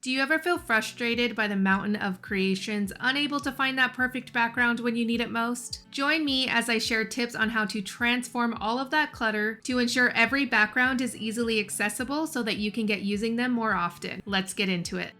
Do you ever feel frustrated by the mountain of creations, unable to find that perfect background when you need it most? Join me as I share tips on how to transform all of that clutter to ensure every background is easily accessible so that you can get using them more often. Let's get into it.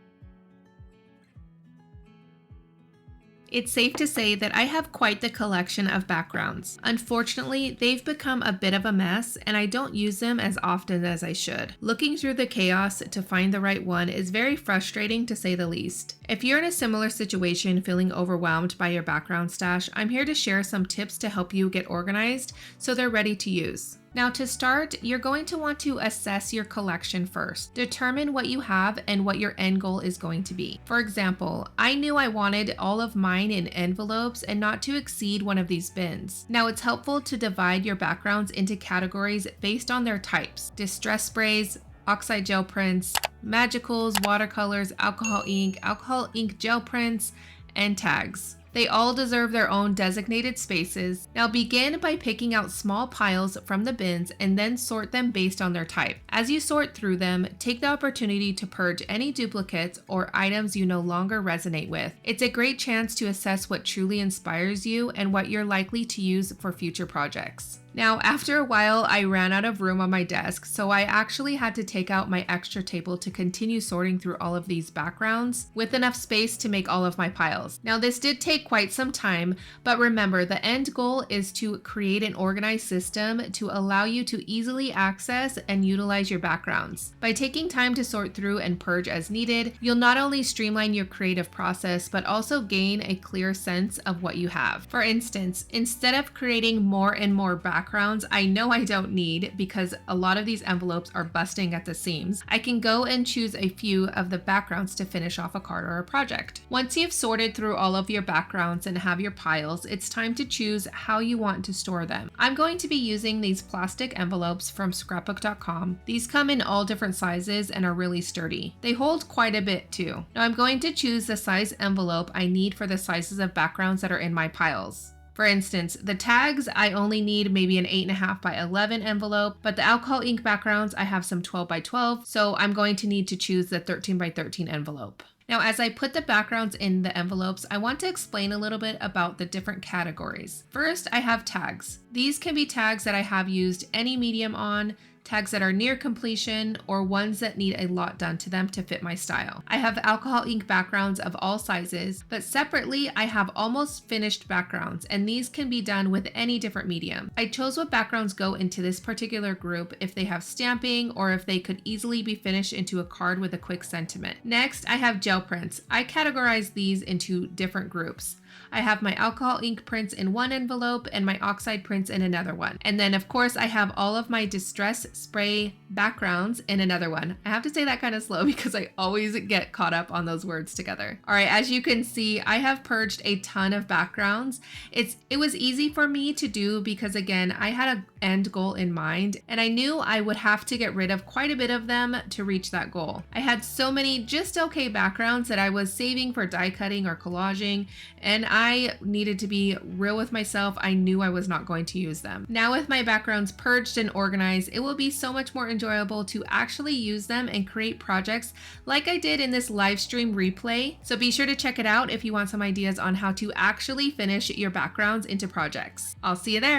It's safe to say that I have quite the collection of backgrounds. Unfortunately, they've become a bit of a mess and I don't use them as often as I should. Looking through the chaos to find the right one is very frustrating to say the least. If you're in a similar situation feeling overwhelmed by your background stash, I'm here to share some tips to help you get organized so they're ready to use. Now to start, you're going to want to assess your collection first. Determine what you have and what your end goal is going to be. For example, I knew I wanted all of mine in envelopes and not to exceed one of these bins. Now it's helpful to divide your backgrounds into categories based on their types: distress sprays, oxide gel prints, magicals, watercolors, alcohol ink gel prints, and tags. They all deserve their own designated spaces. Now begin by picking out small piles from the bins and then sort them based on their type. As you sort through them, take the opportunity to purge any duplicates or items you no longer resonate with. It's a great chance to assess what truly inspires you and what you're likely to use for future projects. Now, after a while, I ran out of room on my desk, so I actually had to take out my extra table to continue sorting through all of these backgrounds with enough space to make all of my piles. Now, this did take quite some time, but remember, the end goal is to create an organized system to allow you to easily access and utilize your backgrounds. By taking time to sort through and purge as needed, you'll not only streamline your creative process, but also gain a clear sense of what you have. For instance, instead of creating more and more backgrounds I know I don't need because a lot of these envelopes are busting at the seams, I can go and choose a few of the backgrounds to finish off a card or a project. Once you've sorted through all of your backgrounds and have your piles, it's time to choose how you want to store them. I'm going to be using these plastic envelopes from scrapbook.com. These come in all different sizes and are really sturdy. They hold quite a bit too. Now I'm going to choose the size envelope I need for the sizes of backgrounds that are in my piles. For instance, the tags, I only need maybe an 8.5 by 11 envelope, but the alcohol ink backgrounds, I have some 12 by 12, so I'm going to need to choose the 13 by 13 envelope. Now, as I put the backgrounds in the envelopes, I want to explain a little bit about the different categories. First, I have tags. These can be tags that I have used any medium on, tags that are near completion, or ones that need a lot done to them to fit my style. I have alcohol ink backgrounds of all sizes, but separately I have almost finished backgrounds, and these can be done with any different medium. I chose what backgrounds go into this particular group if they have stamping or if they could easily be finished into a card with a quick sentiment. Next, I have gel prints. I categorize these into different groups. I have my alcohol ink prints in one envelope and my oxide prints in another one. And then of course I have all of my distress spray backgrounds in another one. I have to say that kind of slow because I always get caught up on those words together. All right, as you can see, I have purged a ton of backgrounds. It was easy for me to do because again, I had an end goal in mind and I knew I would have to get rid of quite a bit of them to reach that goal. I had so many just okay backgrounds that I was saving for die cutting or collaging, and I needed to be real with myself. I knew I was not going to use them. Now with my backgrounds purged and organized, it will be so much more enjoyable to actually use them and create projects like I did in this live stream replay. So be sure to check it out if you want some ideas on how to actually finish your backgrounds into projects. I'll see you there.